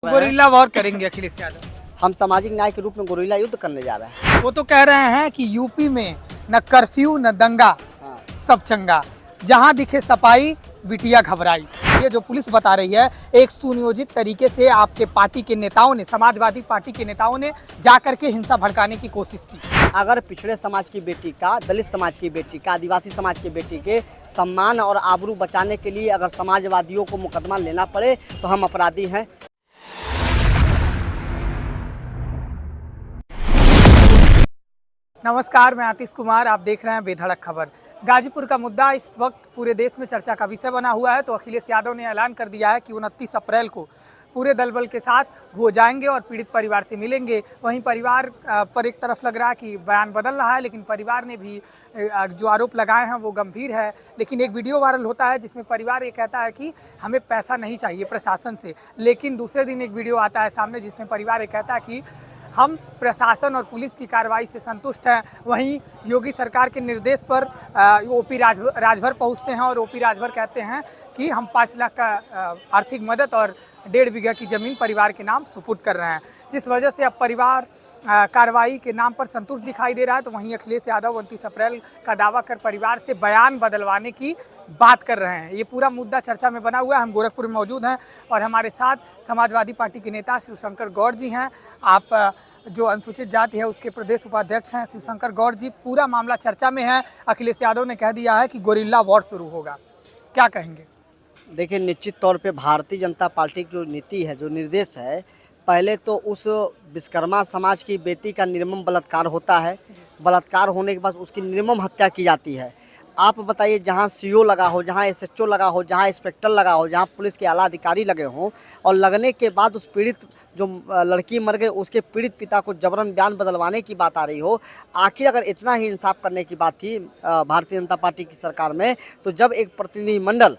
Gorilla war करेंगे अखिलेश यादव। हम सामाजिक न्याय के रूप में गोरिल्ला युद्ध करने जा रहे हैं। वो तो कह रहे हैं कि यूपी में न कर्फ्यू न दंगा, सब चंगा, जहां दिखे सफाई बिटिया घबराई। ये जो पुलिस बता रही है, एक सुनियोजित तरीके से आपके पार्टी के नेताओं ने, समाजवादी पार्टी के नेताओं ने जाकर के हिंसा भड़काने की कोशिश की। अगर पिछड़े समाज की बेटी का, दलित समाज की बेटी का, आदिवासी समाज की बेटी के सम्मान और आबरू बचाने के लिए अगर समाजवादियों को मुकदमा लेना पड़े तो हम अपराधी हैं। नमस्कार, मैं आतिश कुमार, आप देख रहे हैं बेधड़क खबर। गाजीपुर का मुद्दा इस वक्त पूरे देश में चर्चा का विषय बना हुआ है। तो अखिलेश यादव ने ऐलान कर दिया है कि 29 अप्रैल को पूरे दल बल के साथ वो जाएंगे और पीड़ित परिवार से मिलेंगे। वहीं परिवार पर एक तरफ लग रहा है कि बयान बदल रहा है, लेकिन परिवार ने भी जो आरोप लगाए हैं वो गंभीर है। लेकिन एक वीडियो वायरल होता है जिसमें परिवार ये कहता है कि हमें पैसा नहीं चाहिए प्रशासन से, लेकिन दूसरे दिन एक वीडियो आता है सामने जिसमें परिवार ये कहता है कि हम प्रशासन और पुलिस की कार्रवाई से संतुष्ट हैं। वहीं योगी सरकार के निर्देश पर ओपी राजभर पहुंचते हैं और ओपी राजभर कहते हैं कि हम 5 लाख का आर्थिक मदद और 1.5 बीघा की ज़मीन परिवार के नाम सुपुर्द कर रहे हैं, जिस वजह से अब परिवार कार्रवाई के नाम पर संतुष्ट दिखाई दे रहा है। तो वहीं अखिलेश यादव 29 अप्रैल का दावा कर परिवार से बयान बदलवाने की बात कर रहे हैं। ये पूरा मुद्दा चर्चा में बना हुआ है। हम गोरखपुर में मौजूद हैं और हमारे साथ समाजवादी पार्टी के नेता शिवशंकर गौड़ जी हैं। आप जो अनुसूचित जाति है उसके प्रदेश उपाध्यक्ष हैं शिवशंकर गौड़ जी। पूरा मामला चर्चा में है। अखिलेश यादव ने कह दिया है कि गोरिल्ला वॉर शुरू होगा, क्या कहेंगे? देखिए, निश्चित तौर पे भारतीय जनता पार्टी की जो नीति है, जो निर्देश है, पहले तो उस विश्वकर्मा समाज की बेटी का निर्मम बलात्कार होता है। बलात्कार होने के बाद उसकी निर्मम हत्या की जाती है। आप बताइए, जहाँ सीओ लगा हो, जहाँ एसएचओ लगा हो, जहाँ इंस्पेक्टर लगा हो, जहाँ पुलिस के आला अधिकारी लगे हों, और लगने के बाद उस पीड़ित जो लड़की मर गई उसके पीड़ित पिता को जबरन बयान बदलवाने की बात आ रही हो। आखिर अगर इतना ही इंसाफ करने की बात थी भारतीय जनता पार्टी की सरकार में, तो जब एक प्रतिनिधिमंडल,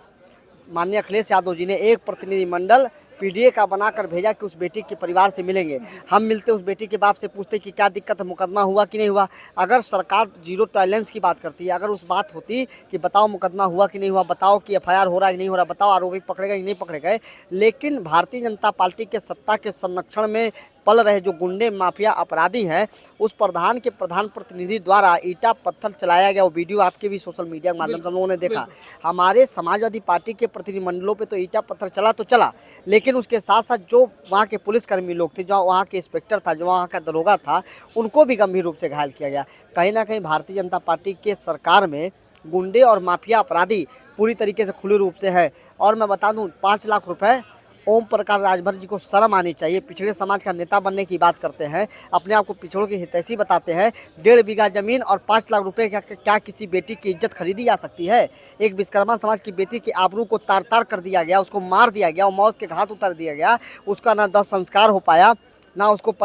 माननीय अखिलेश यादव जी ने एक प्रतिनिधिमंडल पीडीए का बनाकर भेजा कि उस बेटी के परिवार से मिलेंगे, हम मिलते उस बेटी के बाप से पूछते कि क्या दिक्कत है, मुकदमा हुआ कि नहीं हुआ। अगर सरकार जीरो टॉलरेंस की बात करती है, अगर उस बात होती कि बताओ मुकदमा हुआ कि नहीं हुआ, बताओ कि एफआईआर हो रहा है कि नहीं हो रहा, बताओ आरोपी पकड़े गए कि नहीं पकड़े गए, लेकिन भारतीय जनता पार्टी के सत्ता के संरक्षण में पल रहे जो गुंडे माफिया अपराधी हैं, उस प्रधान के प्रधान प्रतिनिधि द्वारा ईटा पत्थर चलाया गया। वो वीडियो आपके भी सोशल मीडिया के माध्यम से हम लोगों ने देखा। हमारे समाजवादी पार्टी के प्रतिनिधिमंडलों पे तो ईटा पत्थर चला तो चला, लेकिन उसके साथ साथ जो वहाँ के पुलिसकर्मी लोग थे, जो वहाँ के इंस्पेक्टर था, जो वहाँ का दरोगा था, उनको भी गंभीर रूप से घायल किया गया। कहीं ना कहीं भारतीय जनता पार्टी के सरकार में गुंडे और माफिया अपराधी पूरी तरीके से खुले रूप से है। और मैं बता दूँ, 5 लाख रुपये ओम प्रकाश राजभर जी को शर्म आनी चाहिए। पिछड़े समाज का नेता बनने की बात करते हैं, अपने आप को पिछड़ों की हितैषी बताते हैं। 1.5 बीघा जमीन और 5 लाख रुपए क्या किसी बेटी की इज्जत खरीदी जा सकती है? एक विश्वकर्मा समाज की बेटी की आबरू को तार तार कर दिया गया, उसको मार दिया गया, और मौत के घाट उतार दिया गया। उसका ना 10 संस्कार हो पाया, ना उसको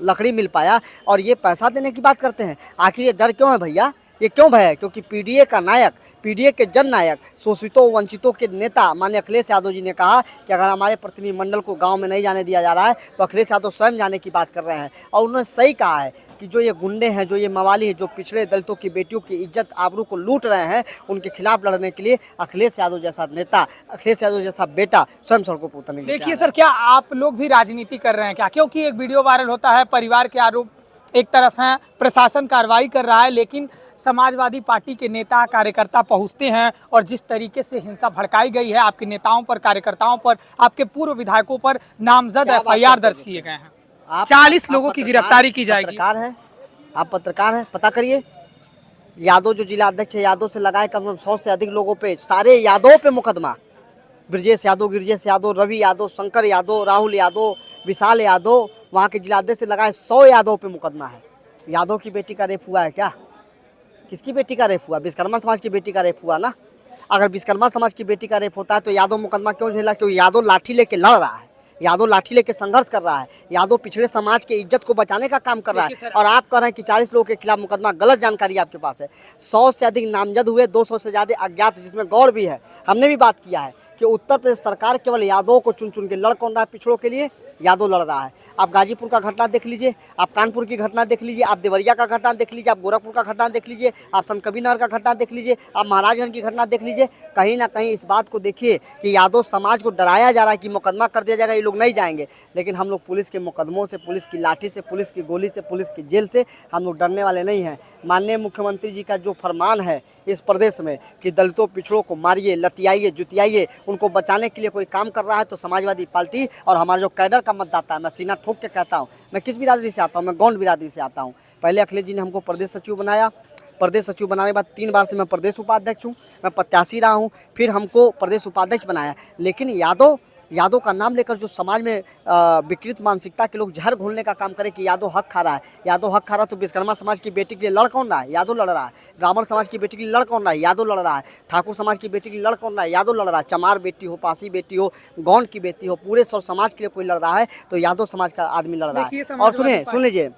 लकड़ी मिल पाया, और ये पैसा देने की बात करते हैं। आखिर ये डर क्यों है भैया? ये क्यों भय है? क्योंकि पीडीए का नायक, पीडीए के जननायक, शोषितों वंचितों के नेता माननीय अखिलेश यादव जी ने कहा कि अगर हमारे प्रतिनिधिमंडल को गांव में नहीं जाने दिया जा रहा है तो अखिलेश यादव स्वयं जाने की बात कर रहे हैं। और उन्होंने सही कहा है कि जो ये गुंडे हैं, जो ये मवाली हैं, जो पिछड़े दलितों की बेटियों की इज्जत आबरू को लूट रहे हैं, उनके खिलाफ लड़ने के लिए अखिलेश यादव जैसा नेता, अखिलेश यादव जैसा बेटा स्वयं सड़कों पर उतरने। देखिए सर, क्या आप लोग भी राजनीति कर रहे हैं क्या? क्योंकि एक वीडियो वायरल होता है, परिवार के आरोप एक तरफ हैं, प्रशासन कार्रवाई कर रहा है, लेकिन समाजवादी पार्टी के नेता कार्यकर्ता पहुंचते हैं और जिस तरीके से हिंसा भड़काई गई है आपके नेताओं पर, कार्यकर्ताओं पर, आपके पूर्व विधायकों पर नामजद एफआईआर दर्ज किए गए हैं। 40 लोगों की गिरफ्तारी की जाएगी। पत्रकार हैं आप, पत्रकार हैं, पता करिए। यादव जो जिला अध्यक्ष है, यादव से लगाए कम से कम 100 से अधिक लोगों पे, सारे यादव पे मुकदमा। ब्रजेश यादव, रवि यादव, शंकर यादव, राहुल यादव, विशाल यादव, वहाँ के जिलाध्यक्ष से लगाए 100 यादव पे मुकदमा है। यादव की बेटी का रेप हुआ है क्या? किसकी बेटी का रेप हुआ? विश्वकर्मा समाज की बेटी का रेप हुआ ना। अगर विश्वकर्मा समाज की बेटी का रेप होता है तो यादव मुकदमा क्यों झेला? क्योंकि यादव लाठी लेके लड़ रहा है, यादव लाठी लेके संघर्ष कर रहा है, यादव पिछड़े समाज के इज्जत को बचाने का काम कर रहा है। और आप कह रहे हैं कि 40 लोगों के खिलाफ मुकदमा, गलत जानकारी आपके पास है। 100 से अधिक नामजद हुए, 200 से ज़्यादा अज्ञात, जिसमें गौड़ भी है। हमने भी बात किया है कि उत्तर प्रदेश सरकार केवल यादवों को चुन चुन के लड़ कौन रहा है पिछड़ों के लिए? यादव लड़ रहा है। आप गाजीपुर का घटना देख लीजिए, आप कानपुर की घटना देख लीजिए, आप देवरिया का घटना देख लीजिए, आप गोरखपुर का घटना देख लीजिए, आप संत कबीरनगर का घटना देख लीजिए, आप महाराजगंज की घटना देख लीजिए। कहीं ना कहीं इस बात को देखिए कि यादव समाज को डराया जा रहा है कि मुकदमा कर दिया जाएगा, ये लोग नहीं जाएंगे। लेकिन हम लोग पुलिस के मुकदमों से, पुलिस की लाठी से, पुलिस की गोली से, पुलिस की जेल से हम लोग डरने वाले नहीं हैं। माननीय मुख्यमंत्री जी का जो फरमान है इस प्रदेश में कि दलितों पिछड़ों को मारिए, लतियाइए, जुतियाइए, उनको बचाने के लिए कोई काम कर रहा है तो समाजवादी पार्टी और हमारा जो कैडर का मतदाता है, मैं सीना ठोक के कहता हूँ, मैं किस बिरादरी से आता हूँ, मैं गौंड बिरादरी से आता हूँ। पहले अखिलेश जी ने हमको प्रदेश सचिव बनाया, प्रदेश सचिव बनाने के बाद 3 बार से मैं प्रदेश उपाध्यक्ष हूँ, मैं प्रत्याशी रहा हूँ, फिर हमको प्रदेश उपाध्यक्ष बनाया। लेकिन यादव का नाम लेकर जो समाज में विकृत मानसिकता के लोग जहर घोलने का काम करें कि यादव हक खा रहा है, यादव हक खा रहा है, तो विश्वकर्मा समाज की बेटी के लिए लड़ कौन रहा है? यादव लड़ रहा है। ब्राह्मण समाज की बेटी के लिए लड़ कौन रहा है? यादव लड़ रहा है। ठाकुर समाज की बेटी के लिए लड़ कौन रहा है? यादव लड़ रहा है। चमार बेटी हो, पासी बेटी हो, गौंड की बेटी हो, पूरे सौ समाज के लिए कोई लड़ रहा है तो यादव समाज का आदमी लड़ रहा है। और सुन लीजिए,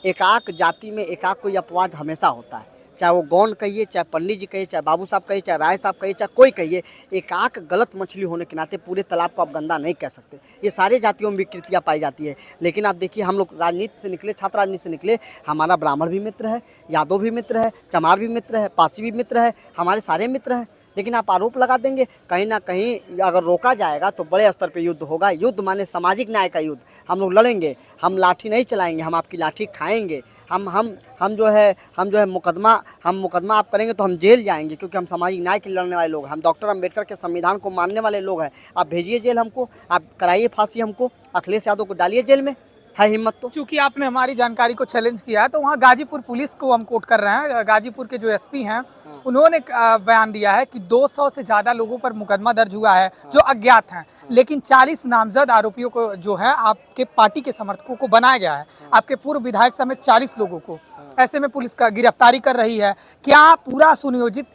एकाक जाति में एकाक कोई अपवाद हमेशा होता है, चाहे वो गौंड कहिए, चाहे पंडित जी कहिए, चाहे बाबू साहब कहिए, चाहे राय साहब कहिए, चाहे कोई कहिए, एकाक गलत मछली होने के नाते पूरे तालाब को आप गंदा नहीं कह सकते। ये सारे जातियों में विकृतियाँ पाई जाती है। लेकिन आप देखिए, हम लोग राजनीति से निकले, छात्र राजनीति से निकले, हमारा ब्राह्मण भी मित्र है, यादव भी मित्र है, चमार भी मित्र है, पासी भी मित्र है, हमारे सारे मित्र हैं। लेकिन आप आरोप लगा देंगे, कहीं ना कहीं अगर रोका जाएगा तो बड़े स्तर पे युद्ध होगा। युद्ध माने सामाजिक न्याय का युद्ध। हम लोग लड़ेंगे, हम लाठी नहीं चलाएंगे, हम आपकी लाठी खाएंगे। हम जो है मुकदमा आप करेंगे तो हम जेल जाएंगे, क्योंकि हम सामाजिक न्याय के लड़ने वाले लोग हैं। हम डॉक्टर अम्बेडकर के संविधान को मानने वाले लोग हैं। आप भेजिए जेल हमको, आप कराइए फांसी हमको, अखिलेश यादव को डालिए जेल में, है हिम्मत तो। क्योंकि आपने हमारी जानकारी को चैलेंज किया है तो वहाँ गाजीपुर पुलिस को हम कोट कर रहे हैं। गाजीपुर के जो एसपी हैं उन्होंने बयान दिया है कि 200 से ज़्यादा लोगों पर मुकदमा दर्ज हुआ है जो अज्ञात हैं, लेकिन 40 नामजद आरोपियों को जो है आपके पार्टी के समर्थकों को बनाया गया है, आपके पूर्व विधायक समेत 40 लोगों को। ऐसे में पुलिस का गिरफ्तारी कर रही है। क्या पूरा सुनियोजित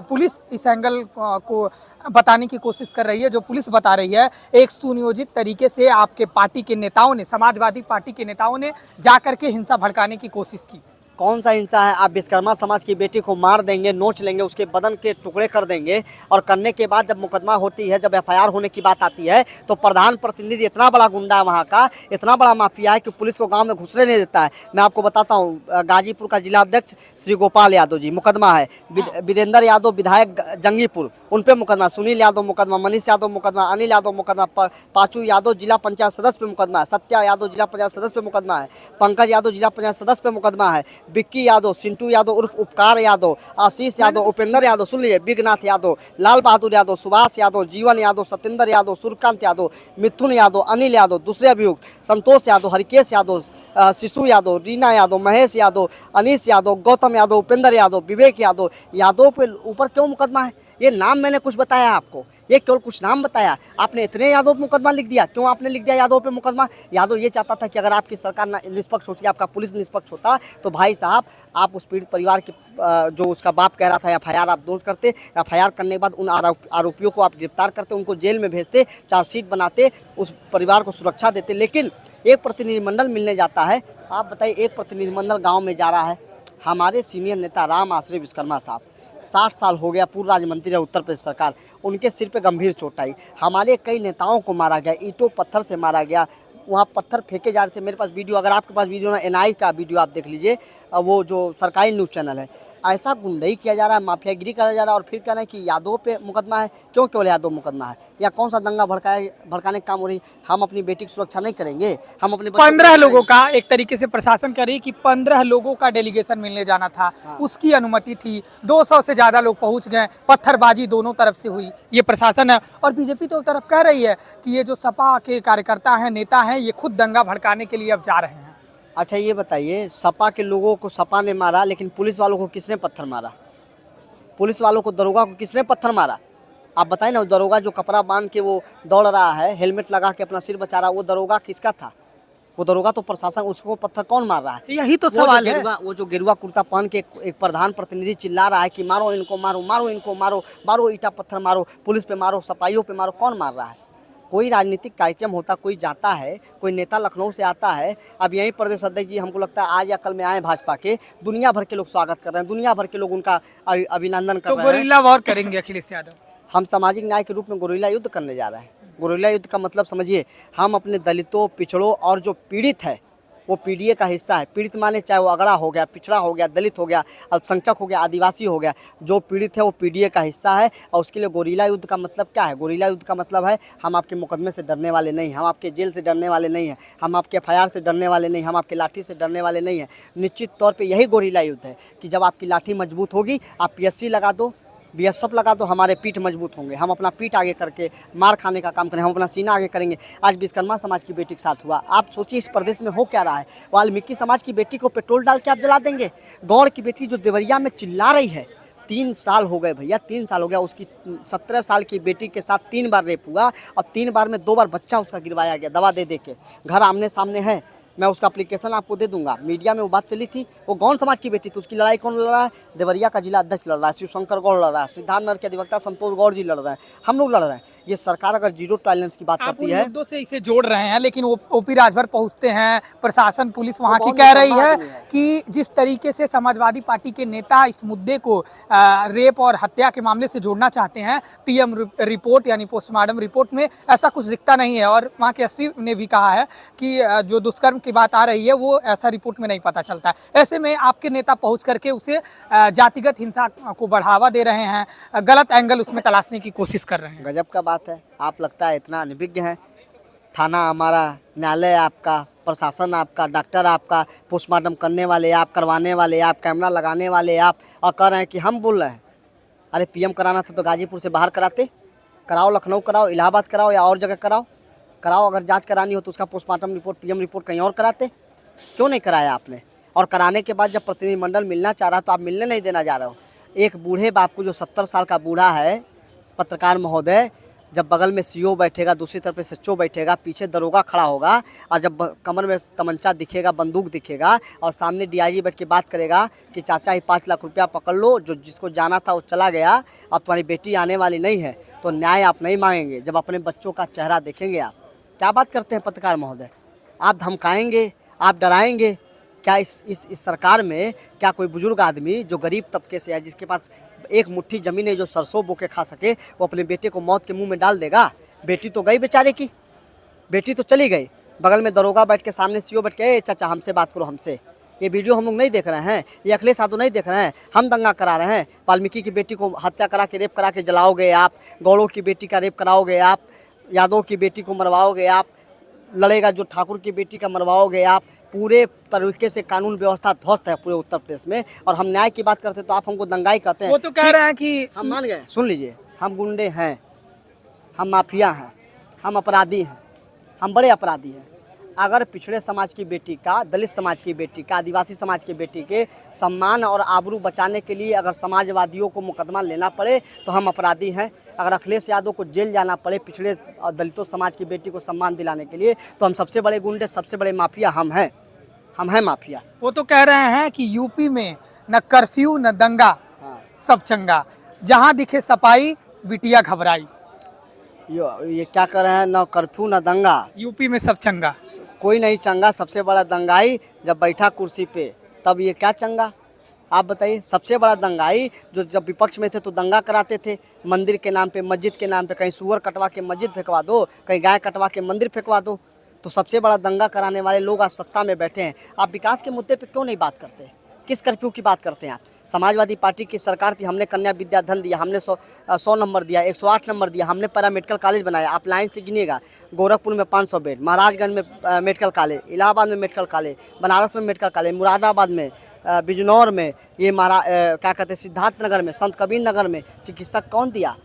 पुलिस इस एंगल को बताने की कोशिश कर रही है? जो पुलिस बता रही है एक सुनियोजित तरीके से आपके पार्टी के नेताओं ने, समाजवादी पार्टी के नेताओं ने जाकर के हिंसा भड़काने की कोशिश की। कौन सा हिंसा है? आप विश्वकर्मा समाज की बेटी को मार देंगे, नोच लेंगे, उसके बदन के टुकड़े कर देंगे, और करने के बाद जब मुकदमा होती है, जब एफआईआर होने की बात आती है तो प्रधान प्रतिनिधि इतना बड़ा गुंडा है वहाँ का, इतना बड़ा माफिया है कि पुलिस को गांव में घुसने नहीं देता है। मैं आपको बताता हूँ, गाजीपुर का जिला अध्यक्ष श्री गोपाल यादव जी मुकदमा है, वीरेंद्र यादव विधायक जंगीपुर उन पर मुकदमा, सुनील यादव मुकदमा, मनीष यादव मुकदमा, अनिल यादव मुकदमा, पाचू यादव जिला पंचायत सदस्य पे मुकदमा है, सत्या यादव जिला पंचायत सदस्य पे मुकदमा है, पंकज यादव जिला पंचायत सदस्य पे मुकदमा है, विक्की यादव, सिंटू यादव उर्फ उपकार यादव, आशीष यादव, उपेंद्र यादव, सुन लीजिए, बिगनाथ यादव, लाल बहादुर यादव, सुभाष यादव, जीवन यादव, सत्येंद्र यादव, सूर्यकांत यादव, मिथुन यादव, अनिल यादव, दूसरे अभियुक्त संतोष यादव, हरिकेश यादव, शिशु यादव, रीना यादव, महेश यादव, अनीश यादव, गौतम यादव, उपेंद्र यादव, विवेक यादव पे ऊपर क्यों मुकदमा है? ये नाम मैंने कुछ बताया आपको, ये केवल कुछ नाम बताया, आपने इतने यादव पे मुकदमा लिख दिया। क्यों आपने लिख दिया यादव पे मुकदमा? यादव ये चाहता था कि अगर आपकी सरकार निष्पक्ष होती, आपका पुलिस निष्पक्ष होता, तो भाई साहब आप उस पीड़ित परिवार के जो उसका बाप कह रहा था एफआईआर आप दर्ज करते, एफआईआर करने के बाद उन आरोपियों को आप गिरफ्तार करते, उनको जेल में भेजते, चार्जशीट बनाते, उस परिवार को सुरक्षा देते। लेकिन एक प्रतिनिधिमंडल मिलने जाता है, आप बताइए, एक प्रतिनिधिमंडल गाँव में जा रहा है। हमारे सीनियर नेता राम आश्रय विश्वकर्मा साहब 60 साल हो गया, पूर्व राज्य मंत्री है उत्तर प्रदेश सरकार, उनके सिर पे गंभीर चोट आई। हमारे कई नेताओं को मारा गया, ईंटों पत्थर से मारा गया, वहाँ पत्थर फेंके जा रहे थे। मेरे पास वीडियो, अगर आपके पास वीडियो ना, एनआई का वीडियो आप देख लीजिए, वो जो सरकारी न्यूज़ चैनल है। ऐसा गुंडई किया जा रहा है, माफियागिरी करा जा रहा है, और फिर कह रहे हैं कि यादव पे मुकदमा है। क्यों केवल यादव मुकदमा है? या कौन सा दंगा भड़काने का काम हो रही? हम अपनी बेटी की सुरक्षा नहीं करेंगे? हम अपने 15 लोगों का, एक तरीके से प्रशासन कह रही कि 15 लोगों का डेलीगेशन मिलने जाना था, उसकी अनुमति थी, 200 से ज्यादा लोग पहुंच गए, पत्थरबाजी दोनों तरफ से हुई, ये प्रशासन है। और बीजेपी तो तरफ कह रही है कि ये जो सपा के कार्यकर्ता हैं, नेता हैं, ये खुद दंगा भड़काने के लिए अब जा रहे हैं। अच्छा ये बताइए, सपा के लोगों को सपा ने मारा, लेकिन पुलिस वालों को किसने पत्थर मारा? पुलिस वालों को, दरोगा को किसने पत्थर मारा? आप बताइए ना। दरोगा जो कपड़ा बांध के वो दौड़ रहा है, हेलमेट लगा के अपना सिर बचा रहा है, वो दरोगा किसका था? वो दरोगा तो प्रशासन, उसको पत्थर कौन मार रहा है? यही तो सवाल है। वो जो गेरुआ कुर्ता पहन के एक प्रधान प्रतिनिधि चिल्ला रहा है कि मारो इनको, मारो, मारो इनको, मारो, मारो, ईटा पत्थर मारो, पुलिस पे मारो, सपाइयों पे मारो, कौन मार रहा है? कोई राजनीतिक कार्यक्रम होता, कोई जाता है, कोई नेता लखनऊ से आता है, अब यहीं प्रदेश अध्यक्ष जी हमको लगता है आज या कल में आए भाजपा के, दुनिया भर के लोग स्वागत कर रहे हैं, दुनिया भर के लोग उनका अभिनंदन कर रहे हैं। तो गोरिल्ला वॉर करेंगे अखिलेश यादव? हम सामाजिक न्याय के रूप में गोरिल्ला युद्ध करने जा रहे हैं। गोरिल्ला युद्ध का मतलब समझिए, हम अपने दलितों, पिछड़ों और जो पीड़ित है वो पीडीए का हिस्सा है। पीड़ित माने चाहे वो अगड़ा हो गया, पिछड़ा हो गया, दलित हो गया, अल्पसंख्यक हो गया, आदिवासी हो गया, जो पीड़ित है वो पीडीए का हिस्सा है। और उसके लिए गोरिल्ला युद्ध का मतलब क्या है? गोरिल्ला युद्ध का मतलब है हम आपके मुकदमे से डरने वाले नहीं, हम आपके जेल से डरने वाले नहीं हैं, हम आपके एफआईआर से डरने वाले नहीं, हम आपके लाठी से डरने वाले नहीं हैं। निश्चित तौर पर यही गोरिल्ला युद्ध है कि जब आपकी लाठी मजबूत होगी, आप पीएससी लगा दो, बीएसएफ लगा दो, हमारे पीठ मजबूत होंगे। हम अपना पीठ आगे करके मार खाने का काम करें, हम अपना सीना आगे करेंगे। आज विश्वकर्मा समाज की बेटी के साथ हुआ। आप सोचिए इस प्रदेश में हो क्या रहा है। वाल्मीकि समाज की बेटी को पेट्रोल डाल के आप जला देंगे। गौड़ की बेटी जो देवरिया में चिल्ला रही है, 3 साल हो गए भैया, 3 साल हो गया। उसकी 17 साल की बेटी के साथ 3 बार रेप हुआ और 3 बार में 2 बार बच्चा उसका गिरवाया गया दवा दे के। घर आमने सामने है, मैं उसका एप्लीकेशन आपको दे दूंगा। मीडिया में वो बात चली थी। वो गौड़ समाज की बेटी थी, उसकी लड़ाई कौन लड़ रहा है? देवरिया का जिला अध्यक्ष लड़ रहा है, शिवशंकर गौड़ लड़ रहा है, सिद्धार्थनगर के अधिवक्ता संतोष गौड़ जी लड़ रहे हैं, हम लोग लड़ रहे हैं। ये सरकार अगर जीरो टॉलरेंस की बात आप करती उन है, मुद्दों से इसे जोड़ रहे हैं, लेकिन ओपी राजभर पहुंचते हैं, प्रशासन, पुलिस वहां की बहुत कह रही निकम्मा है आदमी है। कि जिस तरीके से समाजवादी पार्टी के नेता इस मुद्दे को रेप और हत्या के मामले से जोड़ना चाहते हैं, पीएम रिपोर्ट यानी पोस्टमार्टम रिपोर्ट में ऐसा कुछ दिखता नहीं है। और वहाँ के एसपी ने भी कहा है कि जो दुष्कर्म की बात आ रही है वो ऐसा रिपोर्ट में नहीं पता चलता है। ऐसे में आपके नेता पहुंच करके उसे जातिगत हिंसा को बढ़ावा दे रहे हैं, गलत एंगल उसमें तलाशने की कोशिश कर रहे हैं। गजब का बात है। आप लगता है इतना अनभिज्ञ है। थाना हमारा, न्यायालय आपका, प्रशासन आपका, डॉक्टर आपका, पोस्टमार्टम करने वाले आप, करवाने वाले आप, कैमरा लगाने वाले आप, और कह रहे हैं कि हम बोल रहे हैं। अरे पीएम कराना था तो गाजीपुर से बाहर कराते, कराओ, लखनऊ कराओ, इलाहाबाद कराओ या और जगह कराओ। अगर जांच करानी हो तो उसका पोस्टमार्टम रिपोर्ट, पीएम रिपोर्ट कहीं और कराते, क्यों नहीं कराया आपने? और कराने के बाद जब प्रतिनिधिमंडल मिलना चाह रहा तो आप मिलने नहीं देना जा रहे हो। एक बूढ़े बाप को, जो 70 साल का बूढ़ा है, पत्रकार महोदय, जब बगल में सीओ बैठेगा, दूसरी तरफ एसएचओ बैठेगा, पीछे दरोगा खड़ा होगा, और जब कमर में तमंचा दिखेगा, बंदूक दिखेगा, और सामने डीआईजी बैठ के बात करेगा कि चाचा ही 5 लाख रुपया पकड़ लो, जो जिसको जाना था वो चला गया, अब तुम्हारी बेटी आने वाली नहीं है, तो न्याय आप नहीं मांगेंगे। जब अपने बच्चों का चेहरा देखेंगे आप, क्या बात करते हैं पत्रकार महोदय? आप धमकाएंगे, आप डराएंगे क्या? इस सरकार में क्या कोई बुजुर्ग आदमी जो गरीब तबके से है, जिसके पास एक मुट्ठी ज़मीन है, जो सरसों बो के खा सके, वो अपने बेटे को मौत के मुंह में डाल देगा? बेटी तो गई बेचारे की, बेटी तो चली गई। बगल में दरोगा बैठ के, सामने सीओ बैठ के, ए चाचा हमसे बात करो, हमसे। ये वीडियो हम लोग नहीं देख रहे हैं, ये अखिलेश यादव नहीं देख रहे हैं, हम दंगा करा रहे हैं। वाल्मीकि की बेटी को हत्या करा के, रेप करा के जलाओगे आप, गौड़ों की बेटी का रेप कराओगे आप, यादव की बेटी को मरवाओगे आप, लड़ेगा जो ठाकुर की बेटी का मरवाओगे आप। पूरे तरीके से कानून व्यवस्था ध्वस्त है पूरे उत्तर प्रदेश में, और हम न्याय की बात करते तो आप हमको दंगाई कहते हैं। वो तो कह रहे हैं कि हम मान गए। सुन लीजिए, हम गुंडे हैं, हम माफिया हैं, हम अपराधी हैं, हम बड़े अपराधी हैं। अगर पिछड़े समाज की बेटी का, दलित समाज की बेटी का, आदिवासी समाज की बेटी के सम्मान और आबरू बचाने के लिए अगर समाजवादियों को मुकदमा लेना पड़े तो हम अपराधी हैं। अगर अखिलेश यादव को जेल जाना पड़े पिछड़े और दलितों समाज की बेटी को सम्मान दिलाने के लिए, तो हम सबसे बड़े गुंडे, सबसे बड़े माफिया हम हैं माफिया। वो तो कह रहे हैं कि यूपी में न कर्फ्यू न दंगा, सब चंगा, जहां दिखे सफाई बिटिया घबराई। ये क्या कर रहे हैं? न कर्फ्यू न दंगा, यूपी में सब चंगा। कोई नहीं चंगा। सबसे बड़ा दंगाई जब बैठा कुर्सी पे, तब ये क्या चंगा? आप बताइए। सबसे बड़ा दंगाई जो जब विपक्ष में थे तो दंगा कराते थे, मंदिर के नाम पे, मस्जिद के नाम पे, कहीं सुअर कटवा के मस्जिद फेंकवा दो, कहीं गाय कटवा के मंदिर फेंकवा दो। तो सबसे बड़ा दंगा कराने वाले लोग आज सत्ता में बैठे हैं। आप विकास के मुद्दे पे क्यों नहीं बात करते? किस कर्फ्यू की बात करते हैं आप? समाजवादी पार्टी की सरकार थी, हमने कन्या विद्याधन दिया, हमने 100 नंबर दिया, 108 नंबर दिया, हमने पैरा मेडिकल कॉलेज बनाया। आप लाइन से गिनिएगा, गोरखपुर में 500 बेड, महाराजगंज में मेडिकल कॉलेज, इलाहाबाद में मेडिकल कॉलेज, बनारस में मेडिकल कॉलेज, मुरादाबाद में, बिजनौर में, ये क्या कहते हैं, सिद्धार्थनगर में, संत कबीर नगर में चिकित्सक कौन दिया?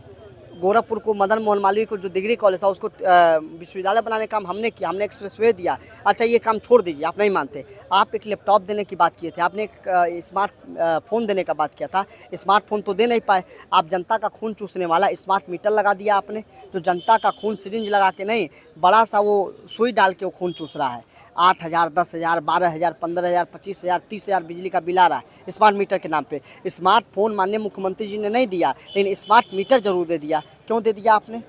गोरखपुर को मदन मोहन मालवीय को जो डिग्री कॉलेज था उसको विश्वविद्यालय बनाने का काम हमने किया, हमने एक्सप्रेसवे दिया। अच्छा ये काम छोड़ दीजिए, आप नहीं मानते। आप एक लैपटॉप देने की बात किए थे, आपने एक स्मार्ट फ़ोन देने का बात किया था, स्मार्टफोन तो दे नहीं पाए। आप जनता का खून चूसने वाला स्मार्ट मीटर लगा दिया आपने, जो जनता का खून सिरिंज लगा के नहीं, बड़ा सा वो सुई डाल के वो खून चूस रहा है। 8,000, 10,000, 12,000, 15,000, 25,000, 30,000 बिजली का बिल आ रहा है स्मार्ट मीटर के नाम पे। स्मार्टफोन माननीय मुख्यमंत्री जी ने नहीं दिया, लेकिन स्मार्ट मीटर जरूर दे दिया। क्यों दे दिया आपने?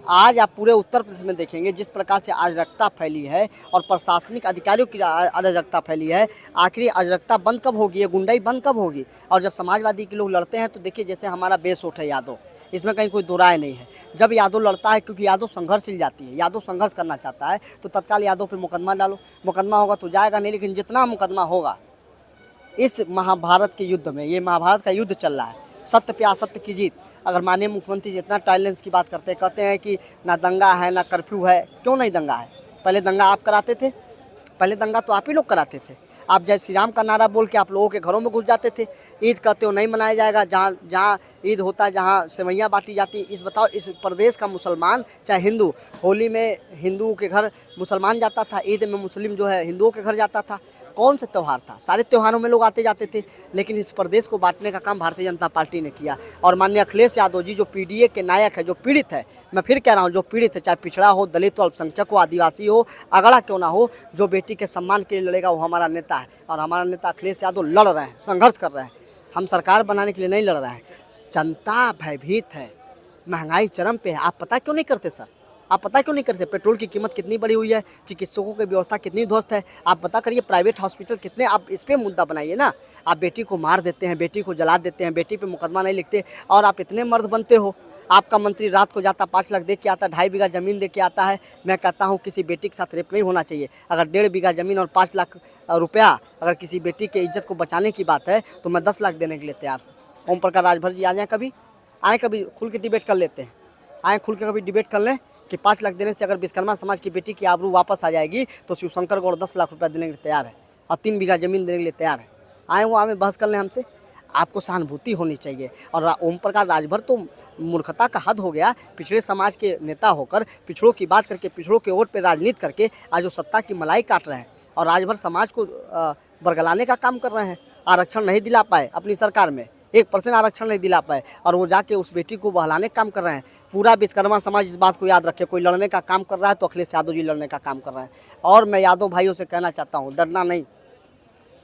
आज आप पूरे उत्तर प्रदेश में देखेंगे जिस प्रकार से अराजकता फैली है और प्रशासनिक अधिकारियों की अराजकता फैली है, आखिर अराजकता बंद कब होगी? ये गुंडाई बंद कब होगी? और जब समाजवादी के लोग लड़ते हैं तो देखिए, जैसे हमारा बेस उठ है यादव, इसमें कहीं कोई दो राय नहीं है। जब यादव लड़ता है, क्योंकि यादव संघर्षशील जाती है, यादव संघर्ष करना चाहता है, तो तत्काल यादव पे मुकदमा डालो। मुकदमा होगा तो जाएगा नहीं, लेकिन जितना मुकदमा होगा इस महाभारत के युद्ध में, ये महाभारत का युद्ध चल रहा है, सत्य पे असत्य की जीत। अगर माननीय मुख्यमंत्री जी इतना टॉलरेंस की बात करते हैं, कहते हैं कि ना दंगा है ना कर्फ्यू है, क्यों नहीं दंगा है? पहले दंगा आप कराते थे, पहले दंगा तो आप ही लोग कराते थे। आप जय श्री राम का नारा बोल के आप लोगों के घरों में घुस जाते थे। ईद कहते हो नहीं मनाया जाएगा, जहाँ ईद होता है, जहाँ सेवैयाँ बांटी जाती है। इस बताओ, इस प्रदेश का मुसलमान चाहे हिंदू, होली में हिंदू के घर मुसलमान जाता था, ईद में मुस्लिम जो है हिंदुओं के घर जाता था। कौन सा त्यौहार था? सारे त्योहारों में लोग आते जाते थे। लेकिन इस प्रदेश को बांटने का काम भारतीय जनता पार्टी ने किया। और माननीय अखिलेश यादव जी जो पीडीए के नायक है, जो पीड़ित है, मैं फिर कह रहा हूँ, जो पीड़ित है, चाहे पिछड़ा हो, दलित हो, अल्पसंख्यक हो, आदिवासी हो, अगड़ा क्यों ना हो, जो बेटी के सम्मान के लिए लड़ेगा वो हमारा नेता है। और हमारा नेता अखिलेश यादव लड़ रहे हैं, संघर्ष कर रहे हैं। हम सरकार बनाने के लिए नहीं लड़ रहे हैं। जनता भयभीत है, महंगाई चरम पे है। आप पता क्यों नहीं करते सर? आप पता क्यों नहीं करते? पेट्रोल की कीमत कितनी बढ़ी हुई है, चिकित्सकों की व्यवस्था कितनी ध्वस्त है। आप पता करिए, प्राइवेट हॉस्पिटल कितने, आप इस पर मुद्दा बनाइए ना। आप बेटी को मार देते हैं, बेटी को जला देते हैं, बेटी पे मुकदमा नहीं लिखते, और आप इतने मर्द बनते हो। आपका मंत्री रात को जाता 5 लाख दे के आता, 2.5 बीघा ज़मीन दे के आता है। मैं कहता हूँ किसी बेटी के साथ रेप नहीं होना चाहिए। अगर 1.5 बीघा ज़मीन और 5 लाख रुपया अगर किसी बेटी के इज्जत को बचाने की बात है, तो मैं 10 लाख देने के लिए तैयार हूँ। ओम प्रकाश राजभर जी आ जाएँ, कभी आए, कभी खुल के डिबेट कर लेते हैं, आए खुल के कभी डिबेट कर लें कि 5 लाख देने से अगर विश्वकर्मा समाज की बेटी की आबरू वापस आ जाएगी, तो शिवशंकर गौड़ 10 लाख रुपया देने के लिए तैयार है, और 3 बीघा ज़मीन देने के लिए तैयार है। आए वो आए बहस कर लें हमसे। आपको सहानुभूति होनी चाहिए। और ओम प्रकाश राजभर तो मूर्खता का हद हो गया। पिछड़े समाज के नेता होकर, पिछड़ों की बात करके, पिछड़ों के वोट पर राजनीति करके आज वो सत्ता की मलाई काट रहे हैं, और राजभर समाज को बरगलाने का काम कर रहे हैं। आरक्षण नहीं दिला पाए अपनी सरकार में, 1% आरक्षण नहीं दिला पाए, और वो जाके उस बेटी को बहलाने का काम कर रहे हैं। पूरा विश्वकर्मा समाज इस बात को याद रखे, कोई लड़ने का काम कर रहा है तो अखिलेश यादव जी लड़ने का काम कर रहे हैं। और मैं यादव भाइयों से कहना चाहता हूँ, डरना नहीं।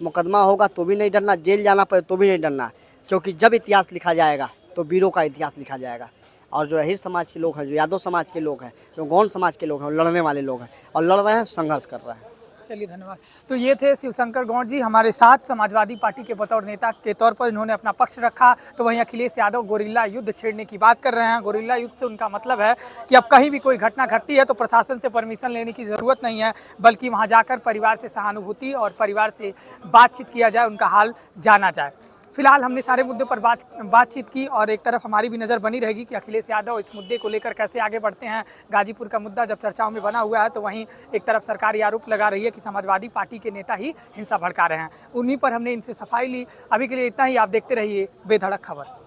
मुकदमा होगा तो भी नहीं डरना, जेल जाना पड़े तो भी नहीं डरना, क्योंकि जब इतिहास लिखा जाएगा तो वीरों का इतिहास लिखा जाएगा। और जो अहिर समाज के लोग हैं, जो यादव समाज के लोग हैं, जो गौंड समाज के लोग हैं, लड़ने वाले लोग हैं, और लड़ रहे हैं, संघर्ष कर रहे हैं। चलिए, धन्यवाद। तो ये थे शिवशंकर गौड़ जी हमारे साथ। समाजवादी पार्टी के बतौर नेता के तौर पर इन्होंने अपना पक्ष रखा। तो वहीं अखिलेश यादव गोरिल्ला युद्ध छेड़ने की बात कर रहे हैं। गोरिल्ला युद्ध से उनका मतलब है कि अब कहीं भी कोई घटना घटती है तो प्रशासन से परमिशन लेने की ज़रूरत नहीं है, बल्कि वहाँ जाकर परिवार से सहानुभूति और परिवार से बातचीत किया जाए, उनका हाल जाना जाए। फिलहाल हमने सारे मुद्दे पर बातचीत की, और एक तरफ हमारी भी नज़र बनी रहेगी कि अखिलेश यादव इस मुद्दे को लेकर कैसे आगे बढ़ते हैं। गाजीपुर का मुद्दा जब चर्चाओं में बना हुआ है, तो वहीं एक तरफ सरकार ये आरोप लगा रही है कि समाजवादी पार्टी के नेता ही हिंसा भड़का रहे हैं। उन्हीं पर हमने इनसे सफाई ली। अभी के लिए इतना ही। आप देखते रहिए बेधड़क खबर।